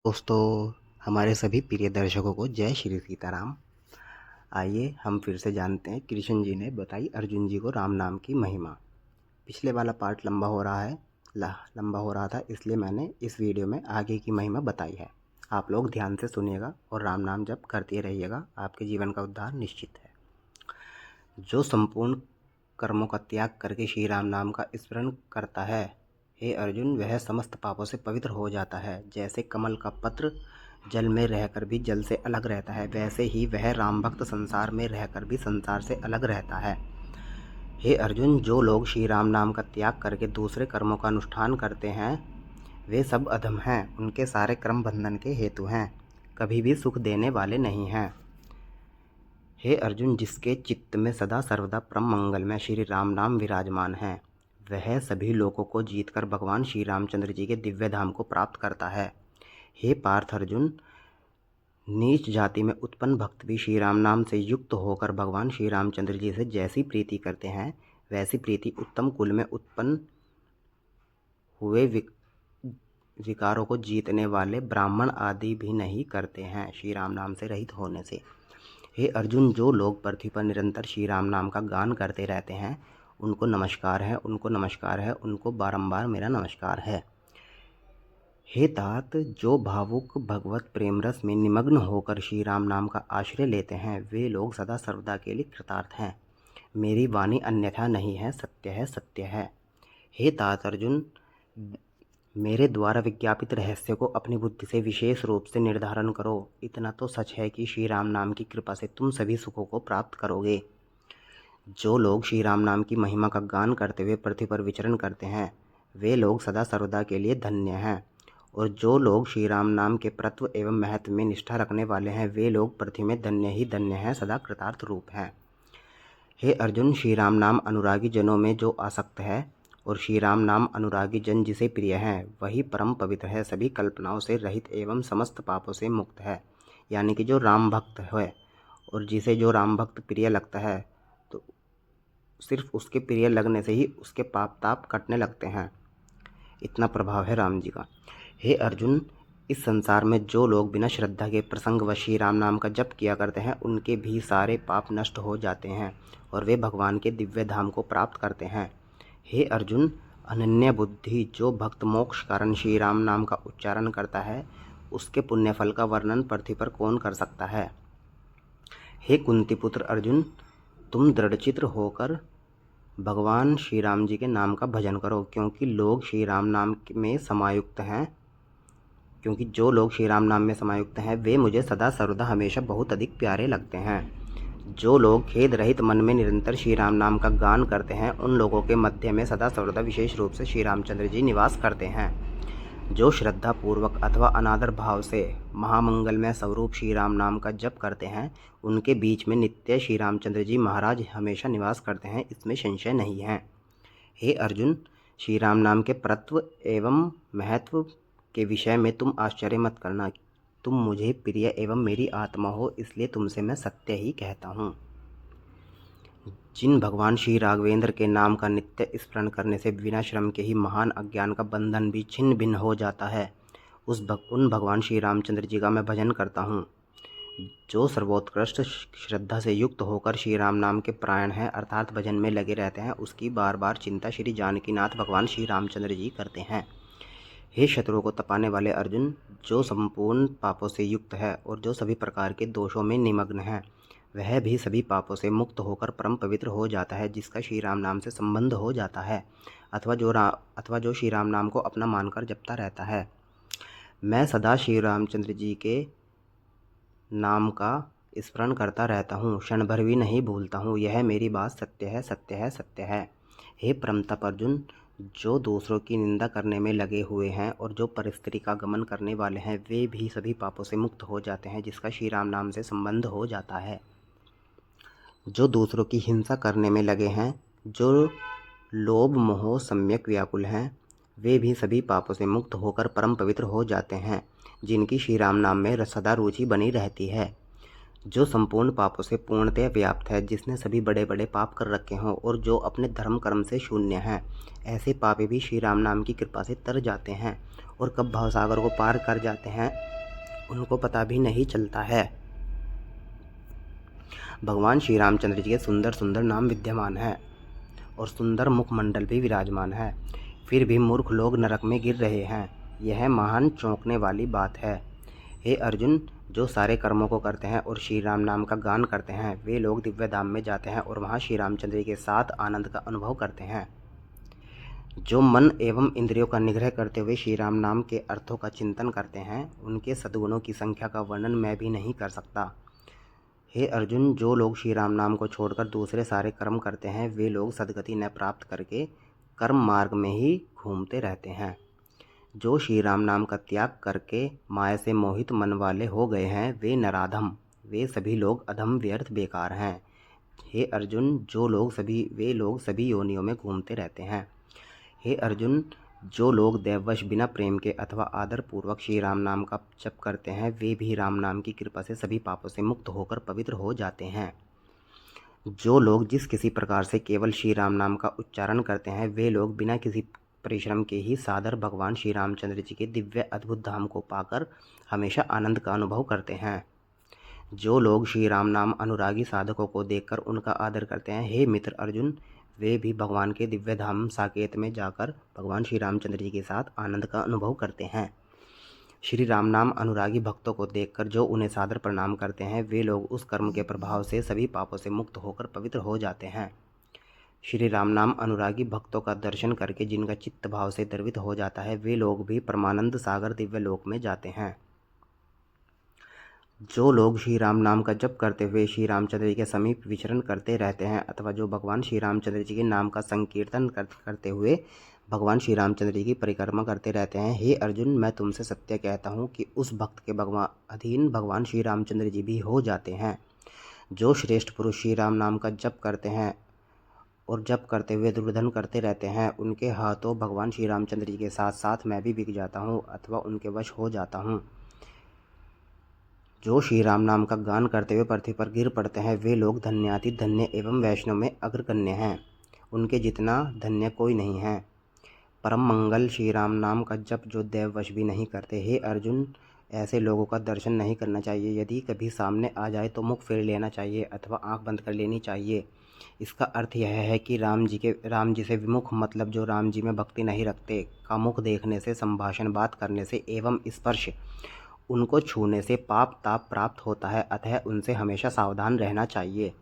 दोस्तों, हमारे सभी प्रिय दर्शकों को जय श्री सीताराम। आइए हम फिर से जानते हैं कृष्ण जी ने बताई अर्जुन जी को राम नाम की महिमा। पिछले वाला पार्ट लंबा हो रहा था, इसलिए मैंने इस वीडियो में आगे की महिमा बताई है। आप लोग ध्यान से सुनिएगा और राम नाम जप करते रहिएगा, आपके जीवन का उद्धार निश्चित है। जो संपूर्ण कर्मों का त्याग करके श्री राम नाम का स्मरण करता है, हे अर्जुन, वह समस्त पापों से पवित्र हो जाता है। जैसे कमल का पत्र जल में रहकर भी जल से अलग रहता है, वैसे ही वह राम भक्त संसार में रहकर भी संसार से अलग रहता है। हे अर्जुन, जो लोग श्री राम नाम का त्याग करके दूसरे कर्मों का अनुष्ठान करते हैं, वे सब अधम हैं। उनके सारे कर्म बंधन के हेतु हैं, कभी भी सुख देने वाले नहीं हैं। हे अर्जुन, जिसके चित्त में सदा सर्वदा परम मंगल में श्री राम नाम विराजमान है, वह सभी लोगों को जीतकर भगवान श्री रामचंद्र जी के दिव्य धाम को प्राप्त करता है। हे पार्थ अर्जुन, नीच जाति में उत्पन्न भक्त भी श्री राम नाम से युक्त होकर भगवान श्री रामचंद्र जी से जैसी प्रीति करते हैं, वैसी प्रीति उत्तम कुल में उत्पन्न हुए विकारों को जीतने वाले ब्राह्मण आदि भी नहीं करते हैं, श्री राम नाम से रहित होने से। हे अर्जुन, जो लोग पृथ्वी पर निरंतर श्री राम नाम का गान करते रहते हैं, उनको नमस्कार है, उनको नमस्कार है, उनको बारंबार मेरा नमस्कार है। हे तात, जो भावुक भगवत प्रेम रस में निमग्न होकर श्री राम नाम का आश्रय लेते हैं, वे लोग सदा सर्वदा के लिए कृतार्थ हैं। मेरी वाणी अन्यथा नहीं है, सत्य है, सत्य है। हे तात अर्जुन, मेरे द्वारा विज्ञापित रहस्य को अपनी बुद्धि से विशेष रूप से निर्धारण करो। इतना तो सच है कि श्री राम नाम की कृपा से तुम सभी सुखों को प्राप्त करोगे। जो लोग श्री राम नाम की महिमा का गान करते हुए पृथ्वी पर विचरण करते हैं, वे लोग सदा सर्वदा के लिए धन्य हैं। और जो लोग श्री राम नाम के प्रत्व एवं महत्व में निष्ठा रखने वाले हैं, वे लोग पृथ्वी में धन्य ही धन्य हैं, सदा कृतार्थ रूप हैं। हे अर्जुन, श्री राम नाम अनुरागी जनों में जो आसक्त है और श्री राम नाम अनुरागी जन जिसे प्रिय हैं, वही परम पवित्र है, सभी कल्पनाओं से रहित एवं समस्त पापों से मुक्त है। यानी कि जो राम भक्त है और जिसे जो राम भक्त प्रिय लगता है, तो सिर्फ उसके प्रिय लगने से ही उसके पाप ताप कटने लगते हैं। इतना प्रभाव है राम जी का। हे अर्जुन, इस संसार में जो लोग बिना श्रद्धा के प्रसंग व श्री राम नाम का जप किया करते हैं, उनके भी सारे पाप नष्ट हो जाते हैं और वे भगवान के दिव्य धाम को प्राप्त करते हैं। हे अर्जुन, अनन्य बुद्धि जो भक्त मोक्ष कारण श्री राम नाम का उच्चारण करता है, उसके पुण्य फल का वर्णन पृथ्वी पर कौन कर सकता है। हे कुंती पुत्र अर्जुन, तुम दृढ़चित्र होकर भगवान श्री राम जी के नाम का भजन करो, क्योंकि जो लोग श्री राम नाम में समायुक्त हैं, वे मुझे सदा सर्वदा हमेशा बहुत अधिक प्यारे लगते हैं। जो लोग खेद रहित मन में निरंतर श्री राम नाम का गान करते हैं, उन लोगों के मध्य में सदा सर्वदा विशेष रूप से श्री रामचंद्र जी निवास करते हैं। जो श्रद्धा पूर्वक अथवा अनादर भाव से महामंगलमय स्वरूप श्री राम नाम का जप करते हैं, उनके बीच में नित्य श्री रामचंद्र जी महाराज हमेशा निवास करते हैं, इसमें संशय नहीं है। हे अर्जुन, श्री राम नाम के प्रत्व एवं महत्व के विषय में तुम आश्चर्य मत करना। तुम मुझे प्रिय एवं मेरी आत्मा हो, इसलिए तुमसे मैं सत्य ही कहता हूँ। जिन भगवान श्री राघवेंद्र के नाम का नित्य स्मरण करने से बिना श्रम के ही महान अज्ञान का बंधन भी छिन्न भिन्न हो जाता है, उन भगवान श्री रामचंद्र जी का मैं भजन करता हूँ। जो सर्वोत्कृष्ट श्रद्धा से युक्त होकर श्री राम नाम के प्राण हैं, अर्थात भजन में लगे रहते हैं, उसकी बार बार चिंता श्री जानकीनाथ भगवान श्री रामचंद्र जी करते हैं। हे शत्रुओं को तपाने वाले अर्जुन, जो संपूर्ण पापों से युक्त है और जो सभी प्रकार के दोषों में निमग्न है, वह भी सभी पापों से मुक्त होकर परम पवित्र हो जाता है, जिसका श्री राम नाम से संबंध हो जाता है, अथवा जो श्री राम नाम को अपना मानकर जपता रहता है। मैं सदा श्री रामचंद्र जी के नाम का स्मरण करता रहता हूँ, क्षण भर भी नहीं भूलता हूँ। यह मेरी बात सत्य है, सत्य है, सत्य है। हे परमतप अर्जुन, जो दूसरों की निंदा करने में लगे हुए हैं और जो परस्त्री का गमन करने वाले हैं, वे भी सभी पापों से मुक्त हो जाते हैं, जिसका श्री राम नाम से संबंध हो जाता है। जो दूसरों की हिंसा करने में लगे हैं, जो लोभ मोह सम्यक व्याकुल हैं, वे भी सभी पापों से मुक्त होकर परम पवित्र हो जाते हैं, जिनकी श्री राम नाम में सदा रुचि बनी रहती है। जो संपूर्ण पापों से पूर्णतः व्याप्त है, जिसने सभी बड़े बड़े पाप कर रखे हों और जो अपने धर्म कर्म से शून्य हैं, ऐसे पापी भी श्री राम नाम की कृपा से तर जाते हैं और कब भवसागर को पार कर जाते हैं उनको पता भी नहीं चलता है। भगवान श्री रामचंद्र जी के सुंदर सुंदर नाम विद्यमान है और सुंदर मुखमंडल भी विराजमान है, फिर भी मूर्ख लोग नरक में गिर रहे हैं। यह महान चौंकने वाली बात है। हे अर्जुन, जो सारे कर्मों को करते हैं और श्री राम नाम का गान करते हैं, वे लोग दिव्य धाम में जाते हैं और वहाँ श्री रामचंद्र जी के साथ आनंद का अनुभव करते हैं। जो मन एवं इंद्रियों का निग्रह करते हुए श्री राम नाम के अर्थों का चिंतन करते हैं, उनके सद्गुणों की संख्या का वर्णन मैं भी नहीं कर सकता। हे अर्जुन, जो लोग श्री राम नाम को छोड़कर दूसरे सारे कर्म करते हैं, वे लोग सद्गति न प्राप्त करके कर्म मार्ग में ही घूमते रहते हैं। जो श्री राम नाम का त्याग करके माया से मोहित मन वाले हो गए हैं, वे नराधम, वे सभी लोग अधम व्यर्थ बेकार हैं। हे अर्जुन, वे लोग सभी योनियों में घूमते रहते हैं। हे अर्जुन, जो लोग दैववश बिना प्रेम के अथवा आदर पूर्वक श्री राम नाम का जप करते हैं, वे भी राम नाम की कृपा से सभी पापों से मुक्त होकर पवित्र हो जाते हैं। जो लोग जिस किसी प्रकार से केवल श्री राम नाम का उच्चारण करते हैं, वे लोग बिना किसी परिश्रम के ही सादर भगवान श्री रामचंद्र जी के दिव्य अद्भुत धाम को पाकर हमेशा आनंद का अनुभव करते हैं। जो लोग श्री राम नाम अनुरागी साधकों को देखकर उनका आदर करते हैं, हे मित्र अर्जुन, वे भी भगवान के दिव्य धाम साकेत में जाकर भगवान श्री रामचंद्र जी के साथ आनंद का अनुभव करते हैं। श्री राम नाम अनुरागी भक्तों को देखकर जो उन्हें सादर प्रणाम करते हैं, वे लोग उस कर्म के प्रभाव से सभी पापों से मुक्त होकर पवित्र हो जाते हैं। श्री राम नाम अनुरागी भक्तों का दर्शन करके जिनका चित्त भाव से द्रवित हो जाता है, वे लोग भी परमानंद सागर दिव्य लोक में जाते हैं। जो लोग श्री राम नाम का जप करते हुए श्री रामचंद्र जी के समीप विचरण करते रहते हैं अथवा जो भगवान श्री रामचंद्र जी के नाम का संकीर्तन करते हुए भगवान श्री रामचंद्र जी की परिक्रमा करते रहते हैं, हे अर्जुन, मैं तुमसे सत्य कहता हूँ कि उस भक्त के अधीन भगवान श्री रामचंद्र जी भी हो जाते हैं। जो श्रेष्ठ पुरुष श्री राम नाम का जप करते हैं और जप करते हुए दुर्योधन करते रहते हैं, उनके हाथों भगवान श्री रामचंद्र जी के साथ साथ मैं भी बिक जाता हूँ अथवा उनके वश हो जाता हूँ। जो श्री राम नाम का गान करते हुए पृथ्वी पर गिर पड़ते हैं, वे लोग धन्याति धन्य एवं वैष्णव में अग्रगण्य हैं। उनके जितना धन्य कोई नहीं है। परम मंगल श्री राम नाम का जप जो देववश भी नहीं करते, हे अर्जुन, ऐसे लोगों का दर्शन नहीं करना चाहिए। यदि कभी सामने आ जाए तो मुख फेर लेना चाहिए अथवा आंख बंद कर लेनी चाहिए। इसका अर्थ यह है कि राम जी से विमुख, मतलब जो राम जी में भक्ति नहीं रखते, का मुख देखने से, संभाषण बात करने से एवं स्पर्श उनको छूने से पाप ताप प्राप्त होता है, अतः उनसे हमेशा सावधान रहना चाहिए।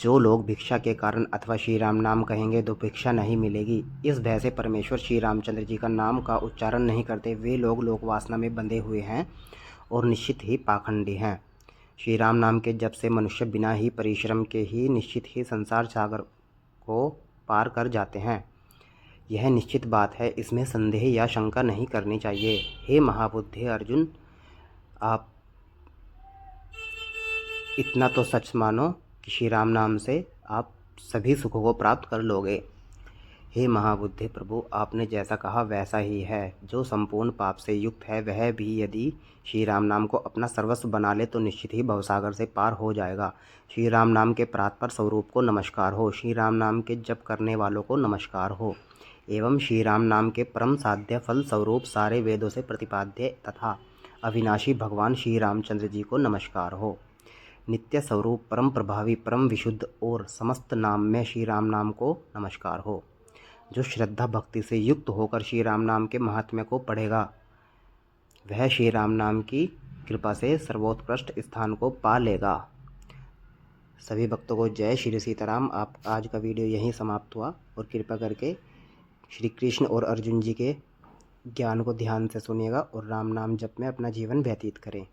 जो लोग भिक्षा के कारण अथवा श्री राम नाम कहेंगे तो भिक्षा नहीं मिलेगी, इस भय से परमेश्वर श्री रामचंद्र जी का नाम का उच्चारण नहीं करते, वे लोग लोक वासना में बंधे हुए हैं और निश्चित ही पाखंडी हैं। श्री राम नाम के जप से मनुष्य बिना ही परिश्रम के ही निश्चित ही संसार सागर को पार कर जाते हैं। यह निश्चित बात है, इसमें संदेह या शंका नहीं करनी चाहिए। हे महाबुद्धे अर्जुन, आप इतना तो सच मानो कि श्री राम नाम से आप सभी सुखों को प्राप्त कर लोगे। हे महाबुद्धे प्रभु, आपने जैसा कहा वैसा ही है। जो संपूर्ण पाप से युक्त है, वह भी यदि श्री राम नाम को अपना सर्वस्व बना ले तो निश्चित ही भवसागर से पार हो जाएगा। श्री राम नाम के परात्पर स्वरूप को नमस्कार हो। श्री राम नाम के जप करने वालों को नमस्कार हो एवं श्री राम नाम के परम साध्य फल स्वरूप सारे वेदों से प्रतिपाद्य तथा अविनाशी भगवान श्री रामचंद्र जी को नमस्कार हो। नित्य स्वरूप, परम प्रभावी, परम विशुद्ध और समस्त नाम में श्री राम नाम को नमस्कार हो। जो श्रद्धा भक्ति से युक्त होकर श्री राम नाम के महात्म्य को पढ़ेगा, वह श्री राम नाम की कृपा से सर्वोत्कृष्ट स्थान को पा लेगा। सभी भक्तों को जय श्री सीताराम। आज का वीडियो यहीं समाप्त हुआ और कृपा करके श्री कृष्ण और अर्जुन जी के ज्ञान को ध्यान से सुनिएगा और राम नाम जप में अपना जीवन व्यतीत करें।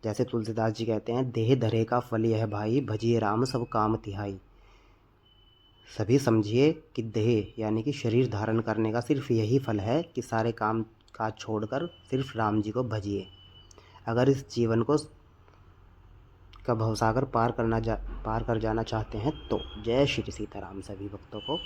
जैसे तुलसीदास जी कहते हैं, देह धरे का फल यह भाई, भजिए राम सब काम तिहाई। सभी समझिए कि देह यानी कि शरीर धारण करने का सिर्फ यही फल है कि सारे काम काज छोड़कर सिर्फ राम जी को भजिए। अगर इस जीवन को का भवसागर पार कर जाना चाहते हैं तो जय श्री सीताराम सभी भक्तों को।